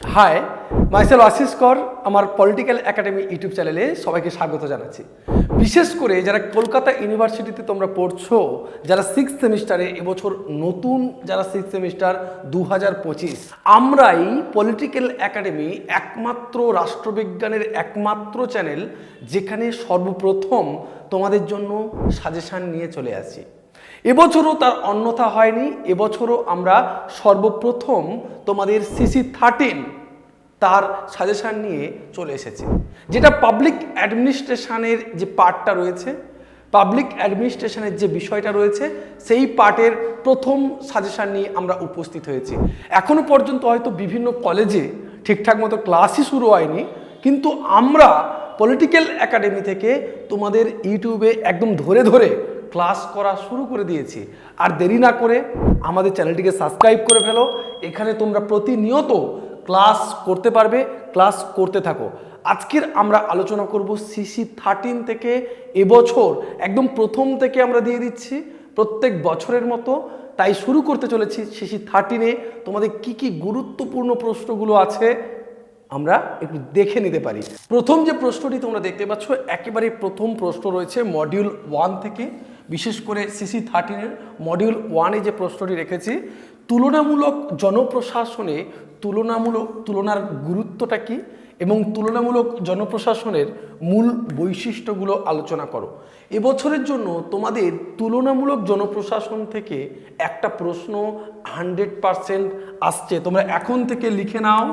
High, micellar Ashis কর আমার political academy YouTube চ্যানেলে সবাইকে স্বাগত জানাচ্ছি। বিশেষ করে যারা কলকাতা ইউনিভার্সিটিতে তোমরা পড়ছো, যারা সিক্স সেমিস্টারে এবছর নতুন যারা সিক্স সেমিস্টার 2025, আমরাই পলিটিক্যাল একাডেমি একমাত্র রাষ্ট্রবিজ্ঞানের একমাত্র চ্যানেল যেখানে সর্বপ্রথম তোমাদের জন্য সাজেশান নিয়ে চলে আসি। এবছরও তার অন্যথা হয়নি। এবছরও আমরা সর্বপ্রথম তোমাদের CC13 তার সাজেশান নিয়ে চলে এসেছি, যেটা পাবলিক অ্যাডমিনিস্ট্রেশনের যে পার্টটা রয়েছে, পাবলিক অ্যাডমিনিস্ট্রেশনের যে বিষয়টা রয়েছে, সেই পার্টের প্রথম সাজেশান নিয়ে আমরা উপস্থিত হয়েছি। এখনো পর্যন্ত হয়তো বিভিন্ন কলেজে ঠিকঠাক মতো ক্লাসই শুরু হয়নি, কিন্তু আমরা পলিটিক্যাল একাডেমি থেকে তোমাদের ইউটিউবে একদম ধরে ধরে ক্লাস করা শুরু করে দিয়েছি। আর দেরি না করে আমাদের চ্যানেলটিকে সাবস্ক্রাইব করে ফেলো। এখানে তোমরা প্রতিনিয়ত ক্লাস করতে পারবে, ক্লাস করতে থাকো। আজকের আমরা আলোচনা করব CC13 থেকে। এবছর একদম প্রথম থেকে আমরা দিয়ে দিচ্ছি প্রত্যেক বছরের মতো, তাই শুরু করতে চলেছি CC13-এ। তোমাদের কি কি গুরুত্বপূর্ণ প্রশ্নগুলো আছে আমরা একটু দেখে নিতে পারি। প্রথম যে প্রশ্নটি তোমরা দেখতে পাচ্ছ, একেবারে প্রথম প্রশ্ন রয়েছে মডিউল 1 থেকে। বিশেষ করে CC13-এর মডিউল 1-এ যে প্রশ্নটি রেখেছি, তুলনামূলক জনপ্রশাসনে তুলনার গুরুত্বটা কি এবং তুলনামূলক জনপ্রশাসনের মূল বৈশিষ্ট্যগুলো আলোচনা করো। এবছরের জন্য তোমাদের তুলনামূলক জনপ্রশাসন থেকে একটা প্রশ্ন 100% আসছে। তোমরা এখন থেকে লিখে নাও,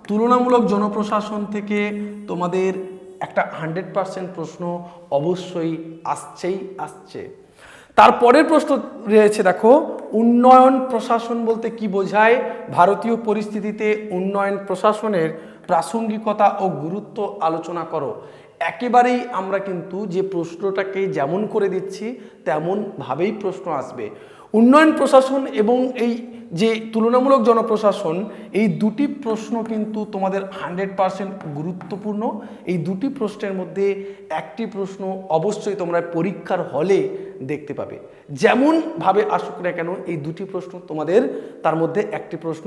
তুলনামূলক জনপ্রশাসন থেকে তোমাদের একটা 100% প্রশ্ন অবশ্যই আসছে। তারপরের প্রশ্ন রয়েছে, দেখো, উন্নয়ন প্রশাসন বলতে কি বোঝায়? ভারতীয় পরিস্থিতিতে উন্নয়ন প্রশাসনের প্রাসঙ্গিকতা ও গুরুত্ব আলোচনা করো। একেবারেই আমরা কিন্তু যে প্রশ্নটাকে যেমন করে দিচ্ছি তেমনভাবেই প্রশ্ন আসবে। উন্নয়ন প্রশাসন এবং এই যে তুলনামূলক জনপ্রশাসন, এই দুটি প্রশ্ন কিন্তু তোমাদের 100% গুরুত্বপূর্ণ। এই দুটি প্রশ্নের মধ্যে একটি প্রশ্ন অবশ্যই তোমরা পরীক্ষার হলে দেখতে পাবে। যেমনভাবে আসুক না কেন, এই দুটি প্রশ্ন তোমাদের তার মধ্যে একটি প্রশ্ন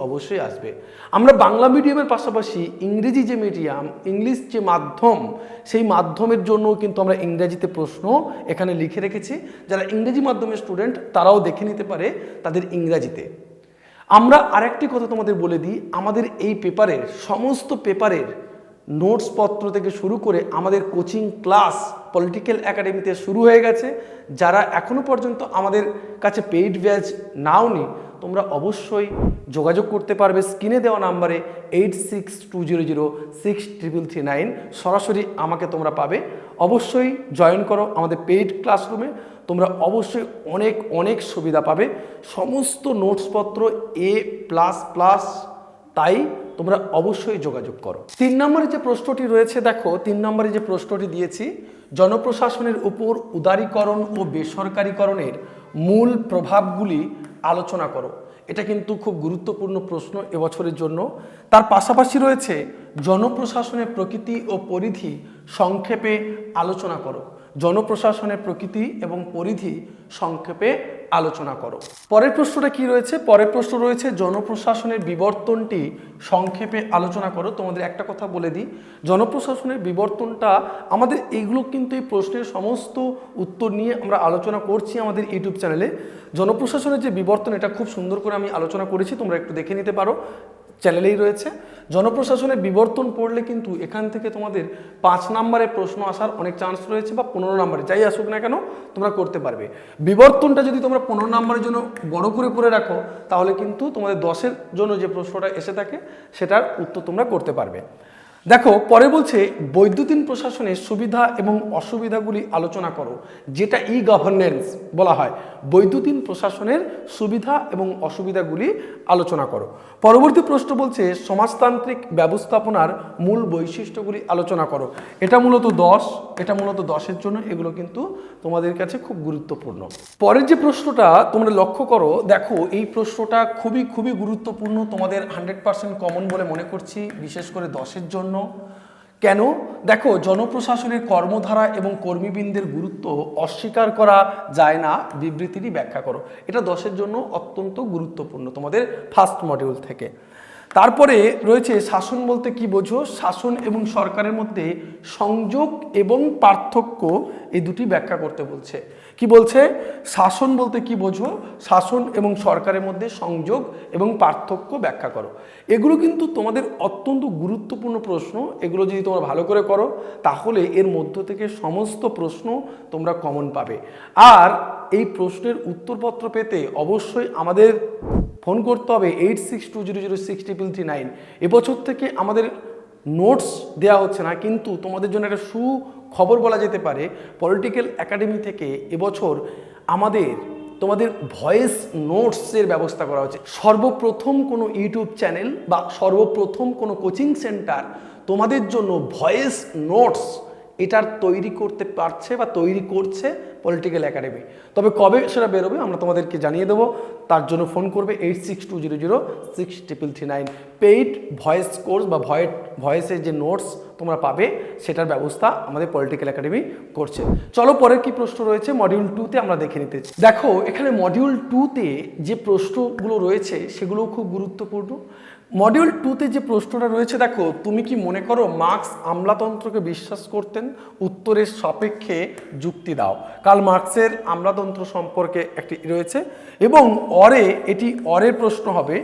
অবশ্যই আসবে। আমরা বাংলা মিডিয়ামের পাশাপাশি ইংরেজি যে মিডিয়াম, ইংলিশ যে মাধ্যম, সেই মাধ্যমের জন্য কিন্তু আমরা ইংরেজিতে প্রশ্ন এখানে লিখে রেখেছি। যারা ইংরেজি মাধ্যমের স্টুডেন্ট তারাও দেখে নিতে পারে তাদের ইংরাজিতে। আমরা আরেকটি কথা তোমাদের বলে দিই, আমাদের এই পেপারের সমস্ত পেপারের নোটসপত্র থেকে শুরু করে আমাদের কোচিং ক্লাস পলিটিক্যাল একাডেমিতে শুরু হয়ে গেছে। যারা এখনো পর্যন্ত আমাদের কাছে পেইড ব্যাচ নাওনি, তোমরা অবশ্যই যোগাযোগ করতে পারবে স্ক্রিনে দেওয়া নাম্বারে 8620063339। সরাসরি আমাকে তোমরা পাবে। অবশ্যই জয়েন করো আমাদের পেইড ক্লাসরুমে। তোমরা অবশ্যই অনেক সুবিধা পাবে। সমস্ত নোটসপত্র A++, তাই তোমরা অবশ্যই যোগাযোগ করো। 3 নম্বরে যে প্রশ্নটি রয়েছে, দেখো 3 নম্বরে যে প্রশ্নটি দিয়েছি, জনপ্রশাসনের উপর উদারীকরণ ও বেসরকারীকরণের মূল প্রভাবগুলি আলোচনা করো। এটা কিন্তু খুব গুরুত্বপূর্ণ প্রশ্ন এবছরের জন্য। তার পাশাপাশি রয়েছে জনপ্রশাসনের প্রকৃতি ও পরিধি সংক্ষেপে আলোচনা করো। জনপ্রশাসনের প্রকৃতি এবং পরিধি সংক্ষেপে আলোচনা করো। পরের প্রশ্নটা কি রয়েছে? পরের প্রশ্ন রয়েছে জনপ্রশাসনের বিবর্তনটি সংক্ষেপে আলোচনা করো। তোমাদের একটা কথা বলে দিই, জনপ্রশাসনের বিবর্তনটা আমাদের এইগুলো কিন্তু এই প্রশ্নের সমস্ত উত্তর নিয়ে আমরা আলোচনা করছি আমাদের ইউটিউব চ্যানেলে। জনপ্রশাসনের যে বিবর্তন, এটা খুব সুন্দর করে আমি আলোচনা করেছি, তোমরা একটু দেখে নিতে পারো, চ্যানেলেই রয়েছে। জনপ্রশাসনের বিবর্তন পড়লে কিন্তু এখান থেকে তোমাদের 5 নম্বরে প্রশ্ন আসার অনেক চান্স রয়েছে, বা 15 নম্বরে, যাই আসুক না কেন তোমরা করতে পারবে। বিবর্তনটা যদি তোমরা 15 নম্বরের জন্য বড় করে পড়ে রাখো, তাহলে কিন্তু তোমাদের 10-এর জন্য যে প্রশ্নটা এসে থাকে সেটার উত্তর তোমরা করতে পারবে। দেখো, পরে বলছে বৈদ্যুতিন প্রশাসনের সুবিধা এবং অসুবিধাগুলি আলোচনা করো, যেটা গভর্নেন্স বলা হয়। বৈদ্যুতিন প্রশাসনের সুবিধা এবং অসুবিধাগুলি আলোচনা করো। পরবর্তী প্রশ্ন বলছে সমাজতান্ত্রিক ব্যবস্থাপনার মূল বৈশিষ্ট্যগুলি আলোচনা করো। এটা মূলত 10-এর জন্য, এগুলো কিন্তু তোমাদের কাছে খুব গুরুত্বপূর্ণ। পরের যে প্রশ্নটা তোমরা লক্ষ্য করো, দেখো এই প্রশ্নটা খুবই গুরুত্বপূর্ণ, তোমাদের 100% কমন বলে মনে করছি, বিশেষ করে 10-এর জন্য। কেন? দেখো, জনপ্রশাসনের কর্মধারা এবং কর্মীবৃন্দের গুরুত্ব অস্বীকার করা যায় না, বিবৃতিটি ব্যাখ্যা করো। এটা 10-এর জন্য অত্যন্ত গুরুত্বপূর্ণ তোমাদের ফার্স্ট মডিউল থেকে। তারপরে রয়েছে শাসন বলতে কি বোঝো, শাসন এবং সরকারের মধ্যে সংযোগ এবং পার্থক্য, এই দুটি ব্যাখ্যা করতে বলছে। কি বলছে, শাসন বলতে কি বোঝো, শাসন এবং সরকারের মধ্যে সংযোগ এবং পার্থক্য ব্যাখ্যা করো। এগুলো কিন্তু তোমাদের অত্যন্ত গুরুত্বপূর্ণ প্রশ্ন। এগুলো যদি তোমরা ভালো করে করো তাহলে এর মধ্য থেকে সমস্ত প্রশ্ন তোমরা কমন পাবে। আর এই প্রশ্নের উত্তরপত্র পেতে অবশ্যই আমাদের ফোন করতে হবে 86200639। এবছর থেকে আমাদের নোটস দেওয়া হচ্ছে না, কিন্তু তোমাদের জন্য একটা সুখবর বলা যেতে পারে, পলিটিক্যাল একাডেমি থেকে এবছর তোমাদের ভয়েস নোটসের ব্যবস্থা করা হচ্ছে। সর্বপ্রথম কোনো ইউটিউব চ্যানেল বা সর্বপ্রথম কোনো কোচিং সেন্টার তোমাদের জন্য ভয়েস নোটস এটার তৈরি করতে পারছে বা তৈরি করছে পলিটিক্যাল একাডেমি। তবে কবে সেটা বেরোবে আমরা তোমাদেরকে জানিয়ে দেবো। তার জন্য ফোন করবে 86200639। পেইড ভয়েস কোর্স বা ভয়েসের যে নোটস তোমরা পাবে সেটার ব্যবস্থা আমাদের পলিটিক্যাল একাডেমি করছে। চলো পরের কি প্রশ্ন রয়েছে মডিউল 2-তে আমরা দেখে নিতে। দেখো এখানে মডিউল 2-তে যে প্রশ্নগুলো রয়েছে সেগুলোও খুব গুরুত্বপূর্ণ। মডিউল 2-তে যে প্রশ্নটা রয়েছে, দেখো তুমি কি মনে করো মার্কস আমলাতন্ত্রকে বিশ্বাস করতেন? উত্তরের সাপেক্ষে যুক্তি দাও। কার্ল মার্কসের আমলাতন্ত্র সম্পর্কে একটি রয়েছে এবং অরের প্রশ্ন হবে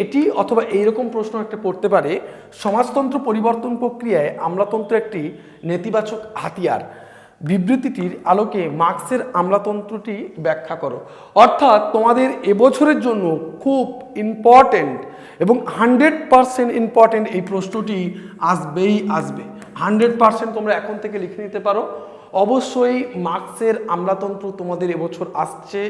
এটি অথবা এইরকম প্রশ্ন একটা পড়তে পারে, সমাজতন্ত্র পরিবর্তন প্রক্রিয়ায় আমলাতন্ত্র একটি নেতিবাচক হাতিয়ার। বিবৃতিটির আলোকে মার্কসের আমলাতন্ত্রটি ব্যাখ্যা করো। অর্থাৎ তোমাদের এবছরের জন্য খুব ইম্পর্টেন্ট এবং 100% ইম্পর্টেন্ট এই প্রশ্নটি আসবেই আসবে। 100% তোমরা এখন থেকে লিখে নিতে পারো। অবশ্যই মার্কসের আমলাতন্ত্র তোমাদের এবছর আসছে।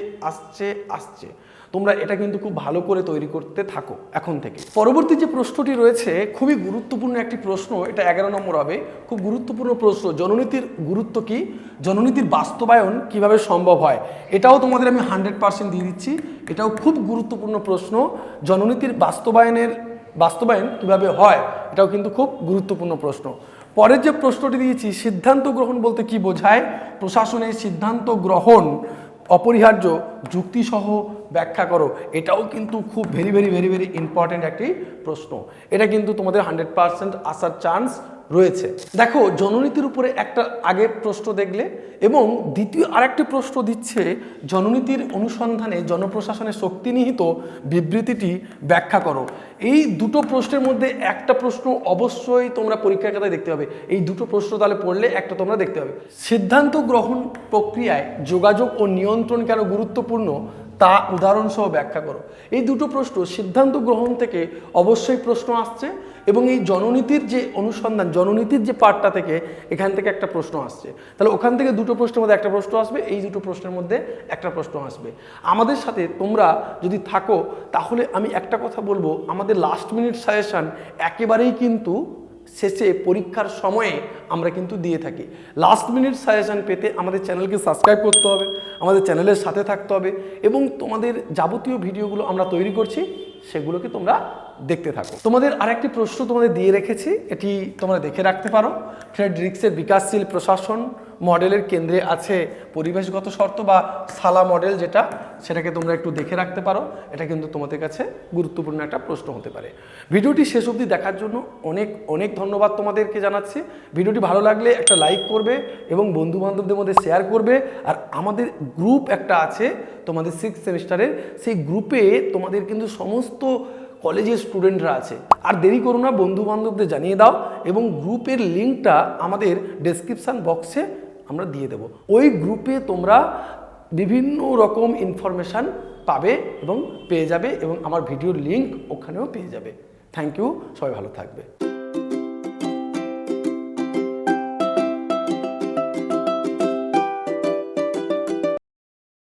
তোমরা এটা কিন্তু খুব ভালো করে তৈরি করতে থাকো এখন থেকে। পরবর্তী যে প্রশ্নটি রয়েছে খুবই গুরুত্বপূর্ণ একটি প্রশ্ন, এটা 11 নম্বর হবে। খুব গুরুত্বপূর্ণ প্রশ্ন, জননীতির গুরুত্ব কি, জননীতির বাস্তবায়ন কিভাবে সম্ভব হয়, এটাও তোমাদের আমি 100% দিয়ে দিচ্ছি। এটাও খুব গুরুত্বপূর্ণ প্রশ্ন, জননীতির বাস্তবায়ন কিভাবে হয়, এটাও কিন্তু খুব গুরুত্বপূর্ণ প্রশ্ন। পরের যে প্রশ্নটি দিয়েছি, সিদ্ধান্ত গ্রহণ বলতে কি বোঝায়, প্রশাসনের সিদ্ধান্ত গ্রহণ অপরিহার্য যুক্তিসহ ব্যাখ্যা করো। এটাও কিন্তু খুব ভেরি ইম্পর্টেন্ট একটি প্রশ্ন। এটা কিন্তু তোমাদের 100% আসার চান্স রয়েছে। দেখো জননীতির উপরে একটা আগে প্রশ্ন দেখলে এবং দ্বিতীয় আরেকটি প্রশ্ন দিচ্ছে, জননীতির অনুসন্ধানে জনপ্রশাসনের শক্তি নিহিত বিবৃতিটি ব্যাখ্যা করো। এই দুটো প্রশ্নের মধ্যে একটা প্রশ্ন অবশ্যই তোমরা পরীক্ষার খাতায় দেখতে হবে। এই দুটো প্রশ্ন তাহলে পড়লে একটা তোমরা দেখতে হবে। সিদ্ধান্ত গ্রহণ প্রক্রিয়ায় যোগাযোগ ও নিয়ন্ত্রণ কেন গুরুত্বপূর্ণ তা উদাহরণসহ ব্যাখ্যা করো। এই দুটো প্রশ্ন সিদ্ধান্ত গ্রহণ থেকে অবশ্যই প্রশ্ন আসছে এবং এই জননীতির যে অনুসন্ধান, জননীতির যে পার্টটা থেকে এখান থেকে একটা প্রশ্ন আসছে। তাহলে ওখান থেকে দুটো প্রশ্নের মধ্যে একটা প্রশ্ন আসবে, এই দুটো প্রশ্নের মধ্যে একটা প্রশ্ন আসবে। আমাদের সাথে তোমরা যদি থাকো তাহলে আমি একটা কথা বলবো, আমাদের লাস্ট মিনিট সাজেশন একেবারেই কিন্তু শেষে পরীক্ষার সময়ে আমরা কিন্তু দিয়ে থাকি। লাস্ট মিনিট সাজেশন পেতে আমাদের চ্যানেলকে সাবস্ক্রাইব করতে হবে, আমাদের চ্যানেলের সাথে থাকতে হবে এবং তোমাদের যাবতীয় ভিডিওগুলো আমরা তৈরি করছি সেগুলোকে তোমরা দেখতে থাকো। তোমাদের আরেকটি প্রশ্ন তোমাদের দিয়ে রেখেছি, এটি তোমরা দেখে রাখতে পারো। ফ্রেডরিক্সের বিকাশশীল প্রশাসন মডেলের কেন্দ্রে আছে পরিবেশগত শর্ত বা সালা মডেল, সেটাকে তোমরা একটু দেখে রাখতে পারো। এটা কিন্তু তোমাদের কাছে গুরুত্বপূর্ণ একটা প্রশ্ন হতে পারে। ভিডিওটি শেষ অবধি দেখার জন্য অনেক ধন্যবাদ তোমাদেরকে জানাচ্ছি। ভিডিওটি ভালো লাগলে একটা লাইক করবে এবং বন্ধু বান্ধবদের মধ্যে শেয়ার করবে। আর আমাদের গ্রুপ একটা আছে তোমাদের 6th সেমিস্টারের, সেই গ্রুপে তোমাদের কিন্তু সমস্ত কলেজের স্টুডেন্টরা আছে। আর দেরি করো না, বন্ধু বান্ধবদের জানিয়ে দাও এবং গ্রুপের লিঙ্কটা আমাদের ডেসক্রিপশান বক্সে আমরা দিয়ে দেবো। ওই গ্রুপে তোমরা বিভিন্ন রকম ইনফরমেশান পাবে এবং পেয়ে যাবে এবং আমার ভিডিওর লিঙ্ক ওখানেও পেয়ে যাবে। থ্যাংক ইউ, সবাই ভালো থাকবে।